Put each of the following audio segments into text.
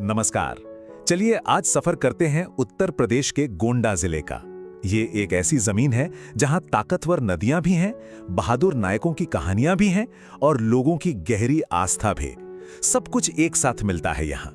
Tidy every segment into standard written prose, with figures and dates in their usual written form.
नमस्कार। चलिए आज सफर करते हैं उत्तर प्रदेश के गोंडा जिले का। ये एक ऐसी जमीन है जहां ताकतवर नदियां भी हैं, बहादुर नायकों की कहानियां भी हैं और लोगों की गहरी आस्था भी। सब कुछ एक साथ मिलता है यहाँ।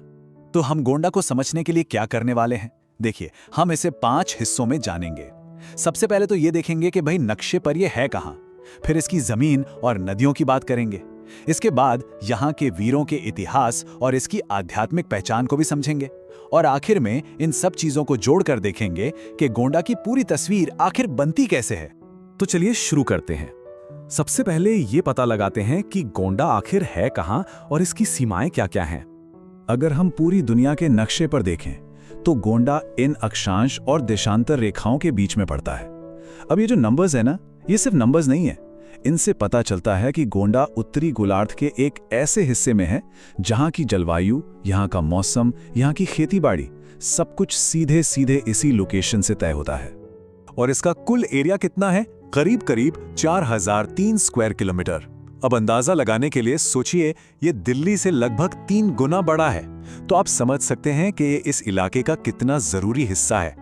तो हम गोंडा को समझने के लिए क्या करने वाले हैं? देखिए, हम इसे 5 हिस्सों में जानेंगे। सबसे पहले तो ये देखेंगे कि भाई नक्शे पर ये है कहाँ। फिर इसकी जमीन और नदियों की बात करेंगे। इसके बाद यहाँ के वीरों के इतिहास और इसकी आध्यात्मिक पहचान को भी समझेंगे। और आखिर में इन सब चीजों को जोड़कर देखेंगे कि गोंडा की पूरी तस्वीर आखिर बनती कैसे है। तो चलिए शुरू करते हैं। सबसे पहले ये पता लगाते हैं कि गोंडा आखिर है कहाँ और इसकी सीमाएं क्या-क्या हैं। अगर हम पूरी दुनिया के नक्शे पर देखें तो गोंडा इन अक्षांश और देशांतर रेखाओं के बीच में पड़ता है। अब ये जो नंबर्स है ना, ये सिर्फ नंबर्स नहीं है। इनसे पता चलता है कि गोंडा उत्तरी गोलार्ध के एक ऐसे हिस्से में है जहां की जलवायु, यहां का मौसम, यहां की खेतीबाड़ी सब कुछ सीधे सीधे इसी लोकेशन से तय होता है। और इसका कुल एरिया कितना है? करीब करीब 4003 स्क्वायर किलोमीटर। अब अंदाजा लगाने के लिए सोचिए, ये दिल्ली से लगभग 3 गुना बड़ा है। तो आप समझ सकते हैं कि ये इस इलाके का कितना जरूरी हिस्सा है।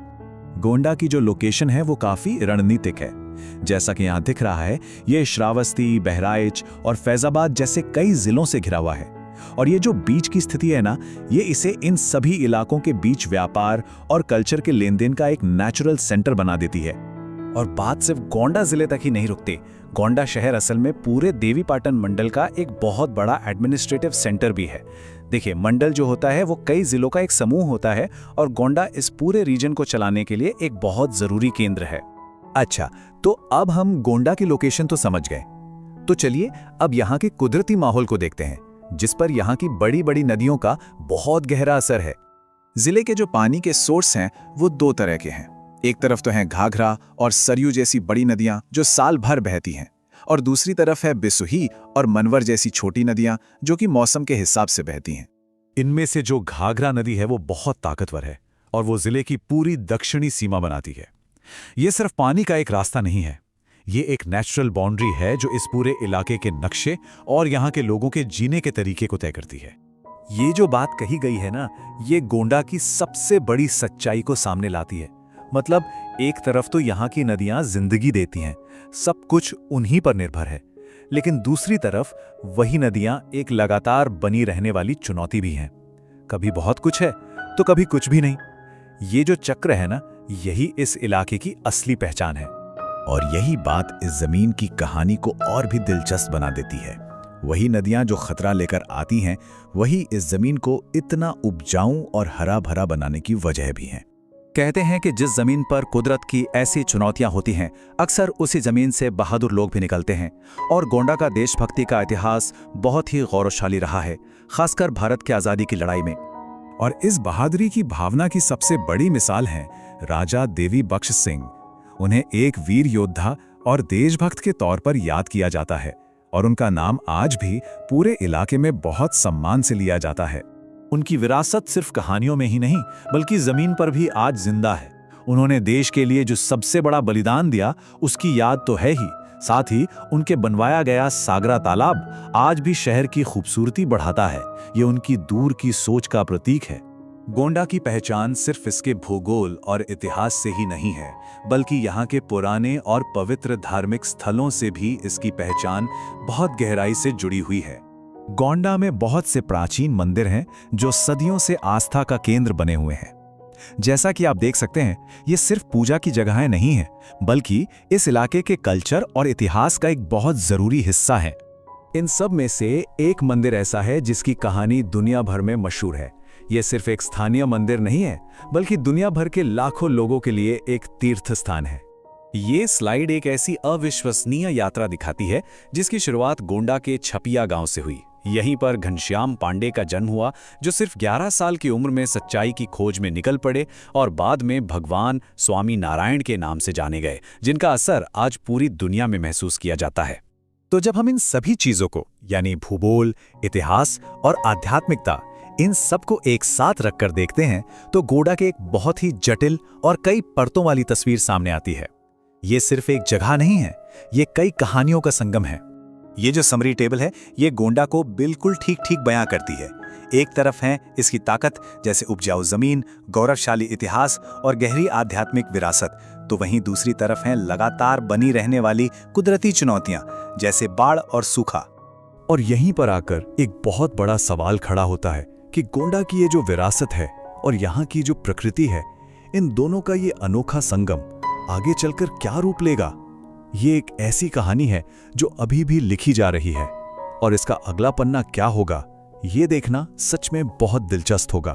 गोंडा की जो लोकेशन है वो काफी रणनीतिक है। जैसा कि यहाँ दिख रहा है, ये श्रावस्ती, बहराइच और फैजाबाद जैसे कई जिलों से घिरा हुआ है। और ये जो बीच की स्थिति है ना, ये इसे इन सभी इलाकों के बीच व्यापार और कल्चर के लेनदेन का एक नेचुरल सेंटर बना देती है। और बात सिर्फ गोंडा जिले तक ही नहीं रुकती। गोंडा शहर असल में पूरे देवीपाटन मंडल का एक बहुत बड़ा एडमिनिस्ट्रेटिव सेंटर भी है। देखिए, मंडल जो होता है वो कई जिलों का एक समूह होता है और गोंडा इस पूरे रीजन को चलाने के लिए एक बहुत जरूरी केंद्र है। अच्छा, तो अब हम गोंडा की लोकेशन तो समझ गए। तो चलिए अब यहाँ के कुदरती माहौल को देखते हैं, जिस पर यहाँ की बड़ी बड़ी नदियों का बहुत गहरा असर है। जिले के जो पानी के सोर्स हैं वो 2 तरह के हैं। एक तरफ तो हैं घाघरा और सरयू जैसी बड़ी नदियां जो साल भर बहती हैं, और दूसरी तरफ है बिसुही और मनवर जैसी छोटी नदियां जो कि मौसम के हिसाब से बहती हैं। इनमें से जो घाघरा नदी है वो बहुत ताकतवर है और वो जिले की पूरी दक्षिणी सीमा बनाती है। ये सिर्फ पानी का एक रास्ता नहीं है, ये एक नेचुरल बाउंड्री है जो इस पूरे इलाके के नक्शे और यहाँ के लोगों के जीने के तरीके को तय करती है। ये जो बात कही गई है ना, ये गोंडा की सबसे बड़ी सच्चाई को सामने लाती है। मतलब एक तरफ तो यहाँ की नदियाँ जिंदगी देती हैं, सब कुछ उन्हीं पर निर्भर है, लेकिन दूसरी तरफ वही नदियाँ एक लगातार बनी रहने वाली चुनौती भी हैं। कभी बहुत कुछ है तो कभी कुछ भी नहीं। ये जो चक्र है ना, यही इस इलाके की असली पहचान है। और यही बात इस जमीन की कहानी को और भी दिलचस्प बना देती है। वही नदियां जो खतरा लेकर आती हैं, वही इस जमीन को इतना उपजाऊ और हरा भरा बनाने की वजह भी हैं। कहते हैं कि जिस जमीन पर कुदरत की ऐसी चुनौतियां होती हैं, अक्सर उसी जमीन से बहादुर लोग भी निकलते हैं। और गोंडा का देशभक्ति का इतिहास बहुत ही गौरवशाली रहा है, खासकर भारत की आज़ादी की लड़ाई में। और इस बहादुरी की भावना की सबसे बड़ी मिसाल है राजा देवी बख्श सिंह। उन्हें एक वीर योद्धा और देशभक्त के तौर पर याद किया जाता है और उनका नाम आज भी पूरे इलाके में बहुत सम्मान से लिया जाता है। उनकी विरासत सिर्फ कहानियों में ही नहीं बल्कि जमीन पर भी आज जिंदा है। उन्होंने देश के लिए जो सबसे बड़ा बलिदान दिया उसकी याद तो है ही, साथ ही उनके बनवाया गया सागरा तालाब आज भी शहर की खूबसूरती बढ़ाता है। ये उनकी दूर की सोच का प्रतीक है। गोंडा की पहचान सिर्फ इसके भूगोल और इतिहास से ही नहीं है, बल्कि यहाँ के पुराने और पवित्र धार्मिक स्थलों से भी इसकी पहचान बहुत गहराई से जुड़ी हुई है। गोंडा में बहुत से प्राचीन मंदिर हैं जो सदियों से आस्था का केंद्र बने हुए हैं। जैसा कि आप देख सकते हैं, ये सिर्फ पूजा की जगहें नहीं हैं, बल्कि इस इलाके के कल्चर और इतिहास का एक बहुत जरूरी हिस्सा है। इन सब में से एक मंदिर ऐसा है जिसकी कहानी दुनिया भर में मशहूर है। ये सिर्फ एक स्थानीय मंदिर नहीं है, बल्कि दुनिया भर के लाखों लोगों के लिए एक तीर्थ स्थान है। ये स्लाइड एक ऐसी अविश्वसनीय यात्रा दिखाती है जिसकी शुरुआत गोंडा के छपिया गांव से हुई। यहीं पर घनश्याम पांडे का जन्म हुआ, जो सिर्फ 11 साल की उम्र में सच्चाई की खोज में निकल पड़े और बाद में भगवान स्वामी नारायण के नाम से जाने गए, जिनका असर आज पूरी दुनिया में महसूस किया जाता है। तो जब हम इन सभी चीजों को, यानी भूगोल, इतिहास और आध्यात्मिकता, इन सबको एक साथ रखकर देखते हैं तो गोंडा के एक बहुत ही जटिल और कई परतों वाली तस्वीर सामने आती है। ये सिर्फ एक जगह नहीं है, ये कई कहानियों का संगम है। ये जो समरी टेबल है ये गोंडा को बिल्कुल ठीक ठीक बयां करती है। एक तरफ है इसकी ताकत जैसे उपजाऊ जमीन, गौरवशाली इतिहास और गहरी आध्यात्मिक विरासत, तो वहीं दूसरी तरफ है लगातार बनी रहने वाली कुदरती चुनौतियां जैसे बाढ़ और सूखा। और यहीं पर आकर एक बहुत बड़ा सवाल खड़ा होता है कि गोंडा की ये जो विरासत है और यहाँ की जो प्रकृति है, इन दोनों का ये अनोखा संगम आगे चलकर क्या रूप लेगा। ये एक ऐसी कहानी है जो अभी भी लिखी जा रही है और इसका अगला पन्ना क्या होगा, ये देखना सच में बहुत दिलचस्प होगा।